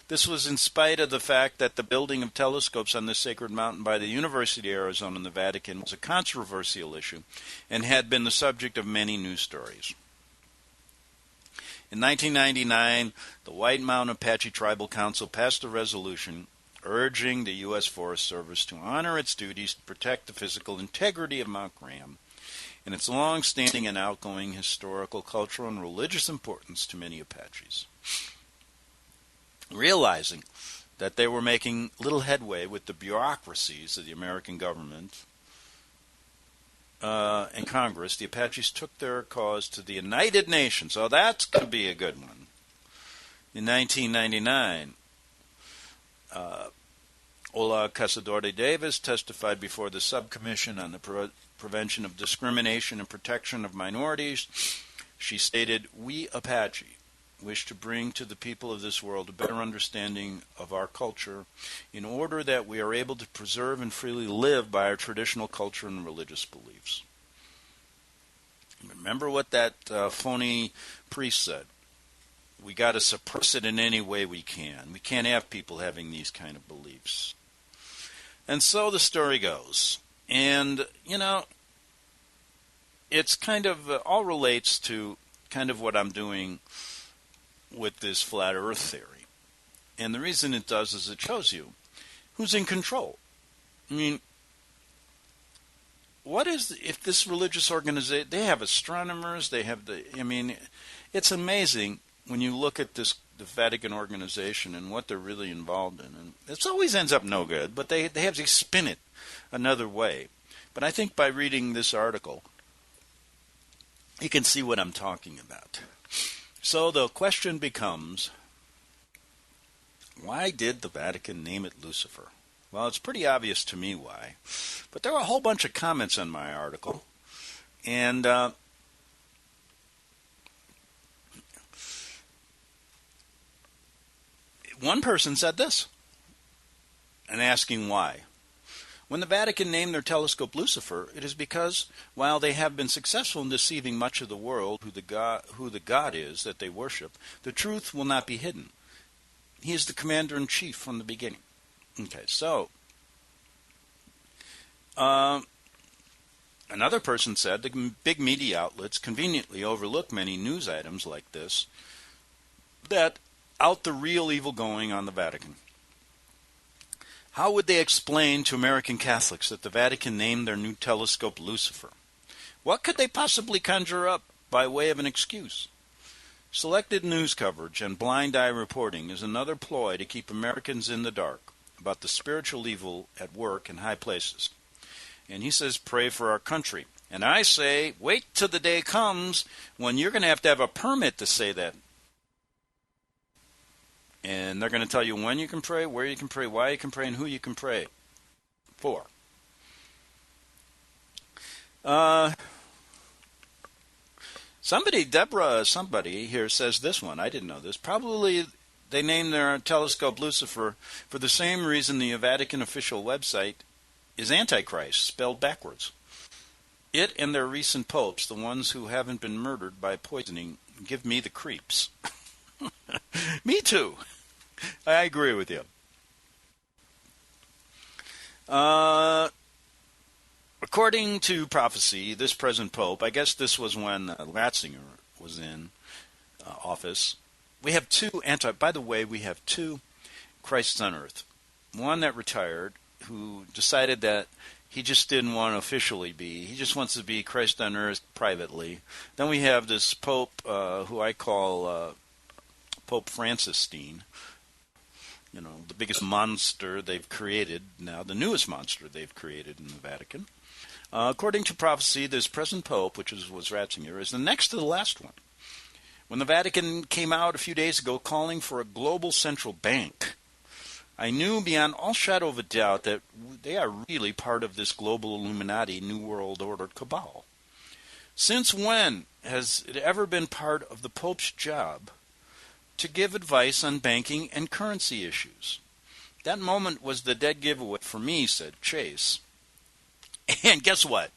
This was in spite of the fact that the building of telescopes on this sacred mountain by the University of Arizona and the Vatican was a controversial issue and had been the subject of many news stories. In 1999, the White Mountain Apache Tribal Council passed a resolution urging the U.S. Forest Service to honor its duties to protect the physical integrity of Mount Graham and its long-standing and outgoing historical, cultural, and religious importance to many Apaches. Realizing that they were making little headway with the bureaucracies of the American government and Congress, the Apaches took their cause to the United Nations. So that's going to be a good one. In 1999, Ola Casador Davis testified before the Subcommission on the Prevention of Discrimination and Protection of Minorities. She stated, "We Apache wish to bring to the people of this world a better understanding of our culture in order that we are able to preserve and freely live by our traditional culture and religious beliefs." Remember what that phony priest said. We got to suppress it in any way we can. We can't have people having these kind of beliefs. And so the story goes. And, it's kind of all relates to kind of what I'm doing with this flat earth theory. And the reason it does is it shows you who's in control. I mean, if this religious organization, they have astronomers, it's amazing when you look at the Vatican organization and what they're really involved in. And it always ends up no good, but they have to spin it another way. But I think by reading this article, you can see what I'm talking about. So the question becomes, why did the Vatican name it Lucifer? Well, it's pretty obvious to me why. But there were a whole bunch of comments on my article. And one person said this, and asking why. When the Vatican named their telescope Lucifer, it is because, while they have been successful in deceiving much of the world who the God is that they worship, the truth will not be hidden. He is the commander-in-chief from the beginning. Okay, so another person said the big media outlets conveniently overlook many news items like this that out the real evil going on the Vatican. How would they explain to American Catholics that the Vatican named their new telescope Lucifer? What could they possibly conjure up by way of an excuse? Selected news coverage and blind eye reporting is another ploy to keep Americans in the dark about the spiritual evil at work in high places. And he says, pray for our country. And I say, wait till the day comes when you're going to have a permit to say that. And they're going to tell you when you can pray, where you can pray, why you can pray, and who you can pray for. Somebody here says this one. I didn't know this. Probably they named their telescope Lucifer for the same reason the Vatican official website is Antichrist, spelled backwards. It and their recent popes, the ones who haven't been murdered by poisoning, give me the creeps. Me too. I agree with you. According to prophecy, this present pope, I guess this was when Ratzinger was in office, we have by the way, we have two Christs on earth. One that retired, who decided that he just didn't want to officially be. He just wants to be Christ on earth privately. Then we have this pope who I call Pope Francisstein, the biggest monster they've created now, the newest monster they've created in the Vatican. According to prophecy, this present pope, which was Ratzinger, is the next to the last one. When the Vatican came out a few days ago calling for a global central bank, I knew beyond all shadow of a doubt that they are really part of this global Illuminati New World Order cabal. Since when has it ever been part of the Pope's job to give advice on banking and currency issues? That moment was the dead giveaway for me, said Chase. And guess what?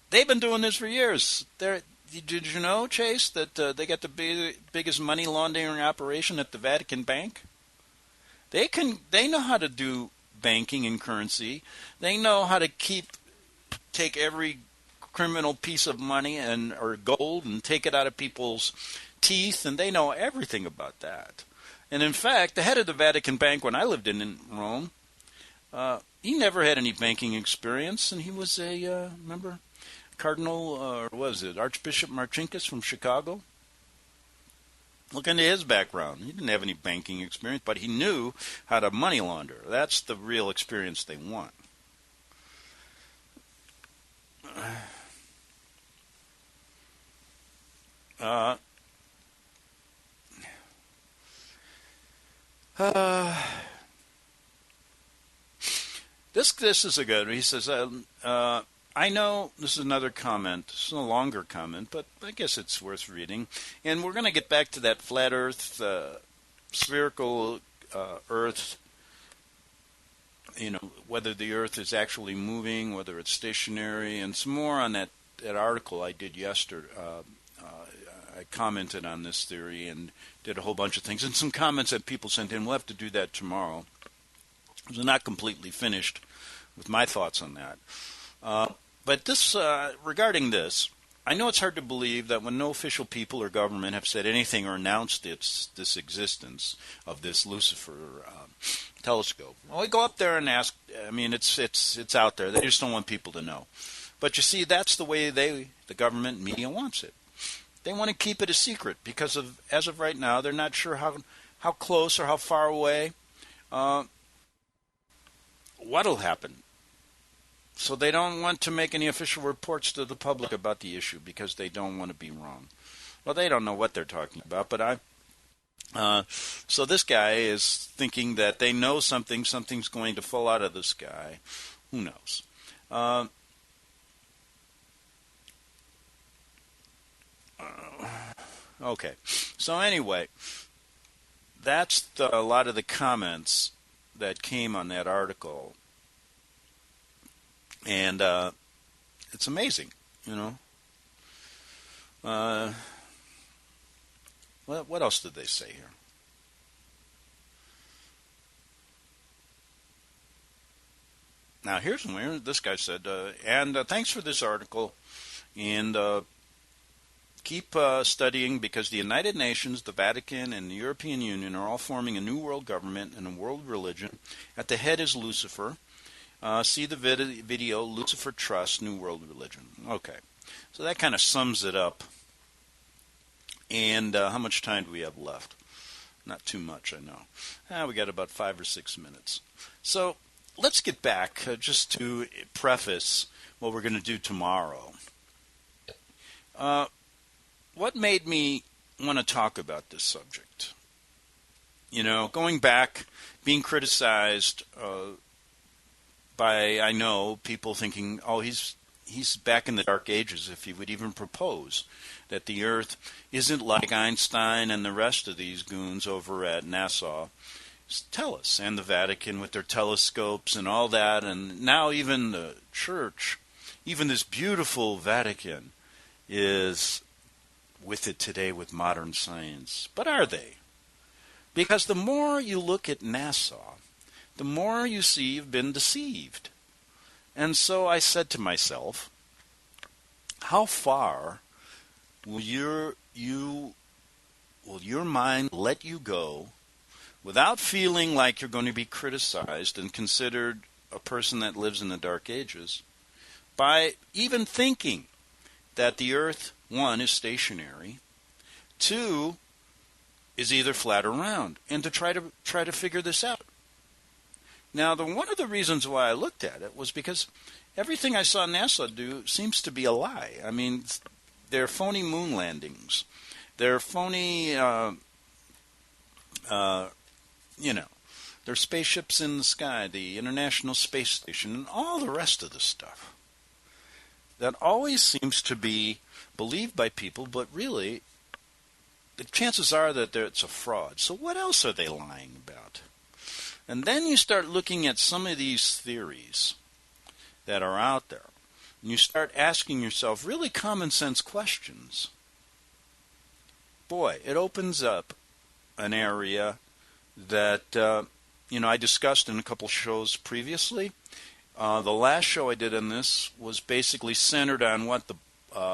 They've been doing this for years. Did you know, Chase, that they got the biggest money laundering operation at the Vatican Bank? They know how to do banking and currency. They know how to take every criminal piece of money or gold and take it out of people's teeth, and they know everything about that. And in fact, the head of the Vatican Bank when I lived in Rome, he never had any banking experience, and he was remember Cardinal, or was it Archbishop Marcinkus from Chicago? Look into his background. He didn't have any banking experience, but he knew how to money launder. That's the real experience they want. This is a good one. He says, I know, this is another comment. This is a longer comment, but I guess it's worth reading. And we're going to get back to that flat earth, spherical earth, whether the earth is actually moving, whether it's stationary, and some more on that article I did yesterday. I commented on this theory and did a whole bunch of things. And some comments that people sent in. We'll have to do that tomorrow. I'm not completely finished with my thoughts on that. But this, regarding this, I know it's hard to believe that when no official people or government have said anything or announced this existence of this Lucifer telescope. Well, we go up there and ask. I mean, it's out there. They just don't want people to know. But you see, that's the way the government media wants it. They want to keep it a secret because as of right now, they're not sure how close or how far away what'll happen. So they don't want to make any official reports to the public about the issue because they don't want to be wrong. Well, they don't know what they're talking about, but so this guy is thinking that they know something's going to fall out of the sky. Who knows? Okay. So anyway, that's a lot of the comments that came on that article. And it's amazing, you know. What else did they say here? Now, here's where this guy said, and thanks for this article, and keep studying, because the United Nations, the Vatican, and the European Union are all forming a new world government and a world religion. At the head is Lucifer. See the video, Lucifer Trust, New World Religion. Okay, so that kind of sums it up. And how much time do we have left? Not too much, I know. We got about 5 or 6 minutes. So let's get back just to preface what we're going to do tomorrow. What made me want to talk about this subject? You know, going back, being criticized by, I know, people thinking, oh, he's back in the Dark Ages if he would even propose that the Earth isn't like Einstein and the rest of these goons over at NASA tell us, and the Vatican with their telescopes and all that, and now even the Church, even this beautiful Vatican, is with it today with modern science. But are they? Because the more you look at NASA, the more you see you've been deceived. And so I said to myself, how far will your mind let you go without feeling like you're going to be criticized and considered a person that lives in the Dark Ages by even thinking that the Earth, 1, is stationary, 2, is either flat or round, and to try to figure this out. Now, one of the reasons why I looked at it was because everything I saw NASA do seems to be a lie. I mean, they're phony moon landings. They're phony, they're spaceships in the sky, the International Space Station, and all the rest of the stuff. That always seems to be believed by people, but really, the chances are that it's a fraud. So what else are they lying about? And then you start looking at some of these theories that are out there, and you start asking yourself really common sense questions. Boy, it opens up an area that, I discussed in a couple shows previously. The last show I did on this was basically centered on what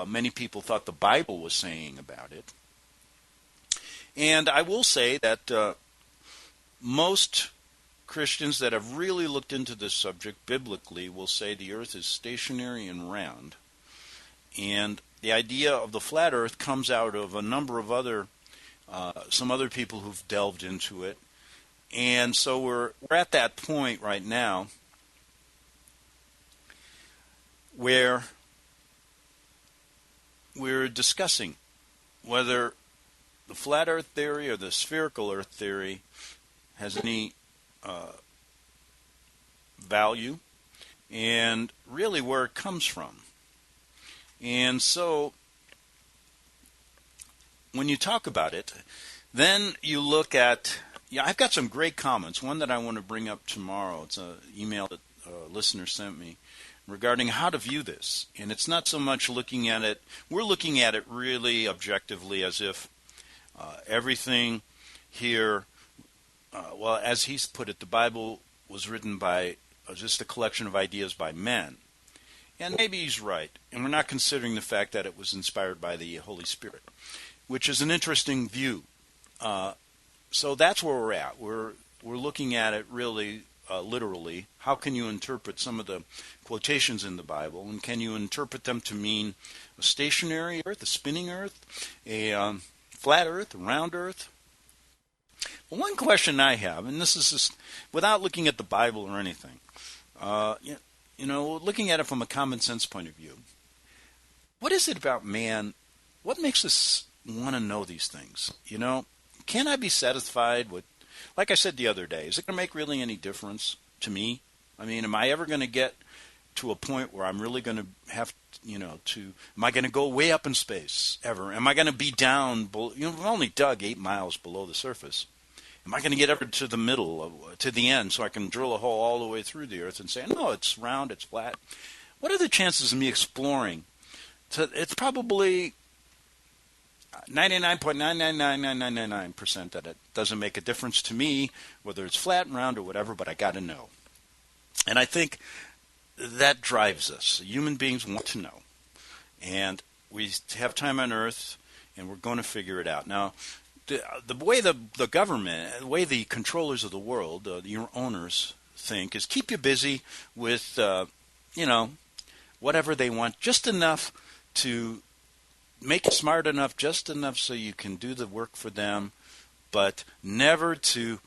many people thought the Bible was saying about it. And I will say that most Christians that have really looked into this subject biblically will say the earth is stationary and round. And the idea of the flat earth comes out of a number of some other people who've delved into it. And so we're at that point right now where we're discussing whether the flat earth theory or the spherical earth theory has any value, and really where it comes from. And so when you talk about it, then you look at, I've got some great comments. One that I want to bring up tomorrow. It's an email that a listener sent me regarding how to view this. And it's not so much looking at it, we're looking at it really objectively as if everything here, as he's put it, the Bible was written by just a collection of ideas by men. And maybe he's right. And we're not considering the fact that it was inspired by the Holy Spirit, which is an interesting view. So that's where we're at. We're looking at it really literally. How can you interpret some of the quotations in the Bible? And can you interpret them to mean a stationary earth, a spinning earth, a flat earth, a round earth? Well, one question I have, and this is just without looking at the Bible or anything, looking at it from a common sense point of view, what is it about man? What makes us want to know these things. Can I be satisfied with, like I said the other day, is it going to make really any difference to me? I mean, am I ever going to get to a point where I'm really going to have, am I going to go way up in space ever? Am I going to be down, we've only dug 8 miles below the surface. Am I going to get ever to the middle, to the end, so I can drill a hole all the way through the earth and say, no, it's round, it's flat? What are the chances of me exploring? It's probably 99.999999% that it doesn't make a difference to me, whether it's flat, round, or whatever, but I got to know. And I think that drives us. Human beings want to know. And we have time on Earth, and we're going to figure it out. Now, the way the government, the way the controllers of the world, your owners, think is keep you busy with, whatever they want, just enough to make you smart enough, just enough so you can do the work for them, but never to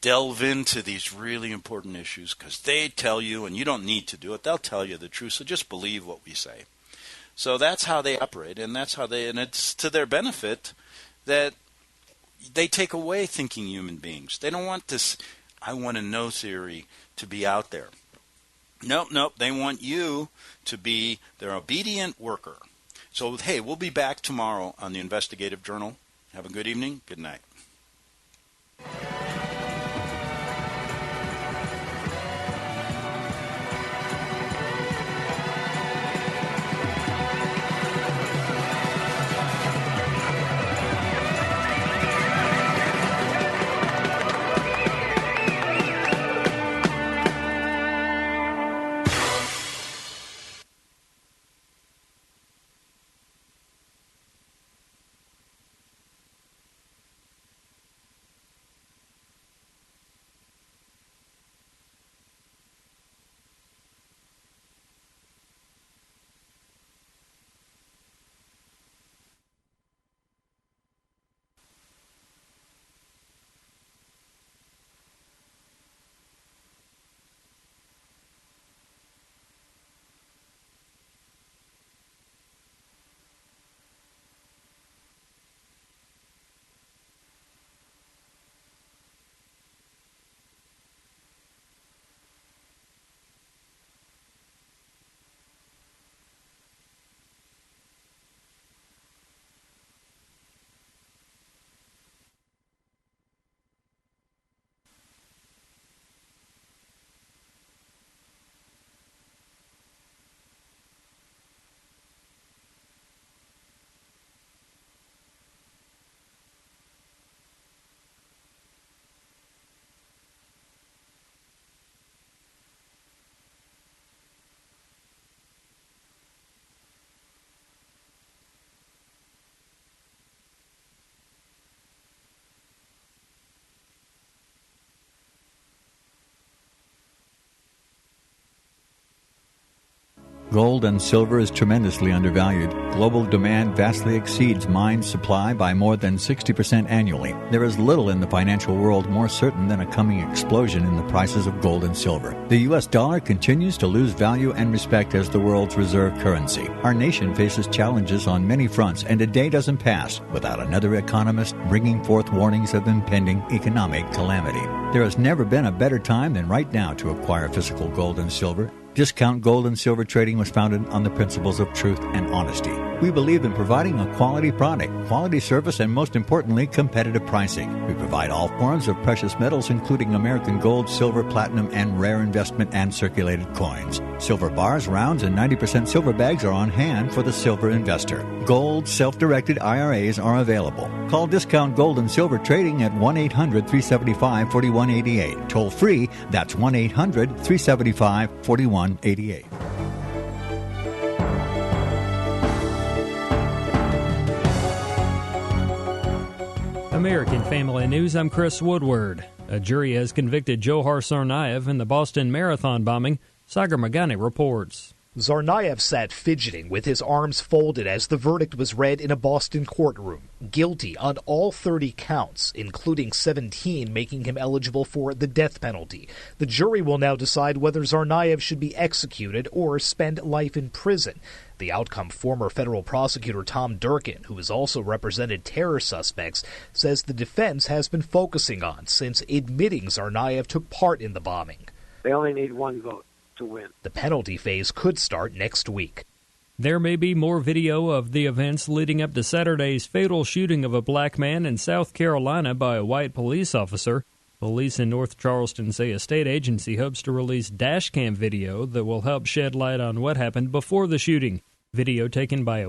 delve into these really important issues because they tell you, and you don't need to do it, they'll tell you the truth, so just believe what we say. So that's how they operate, and and it's to their benefit that they take away thinking human beings. They don't want this I want to know theory to be out there. Nope, they want you to be their obedient worker. So, hey, we'll be back tomorrow on the Investigative Journal. Have a good evening. Good night. Gold and silver is tremendously undervalued. Global demand vastly exceeds mine supply by more than 60% annually. There is little in the financial world more certain than a coming explosion in the prices of gold and silver. The U.S. dollar continues to lose value and respect as the world's reserve currency. Our nation faces challenges on many fronts, and a day doesn't pass without another economist bringing forth warnings of impending economic calamity. There has never been a better time than right now to acquire physical gold and silver. Discount Gold and Silver Trading was founded on the principles of truth and honesty. We believe in providing a quality product, quality service, and most importantly, competitive pricing. We provide all forms of precious metals, including American gold, silver, platinum, and rare investment and circulated coins. Silver bars, rounds, and 90% silver bags are on hand for the silver investor. Gold self-directed IRAs are available. Call Discount Gold and Silver Trading at 1-800-375-4188. Toll free, that's 1-800-375-4188. American Family News, I'm Chris Woodward. A jury has convicted Johar Tsarnaev in the Boston Marathon bombing. Sagar Magani reports. Tsarnaev sat fidgeting with his arms folded as the verdict was read in a Boston courtroom. Guilty on all 30 counts, including 17 making him eligible for the death penalty. The jury will now decide whether Tsarnaev should be executed or spend life in prison. The outcome former federal prosecutor Tom Durkin, who has also represented terror suspects, says the defense has been focusing on since admitting Tsarnaev took part in the bombing. They only need one vote to win. The penalty phase could start next week. There may be more video of the events leading up to Saturday's fatal shooting of a black man in South Carolina by a white police officer. Police in North Charleston say a state agency hopes to release dashcam video that will help shed light on what happened before the shooting. Video taken by a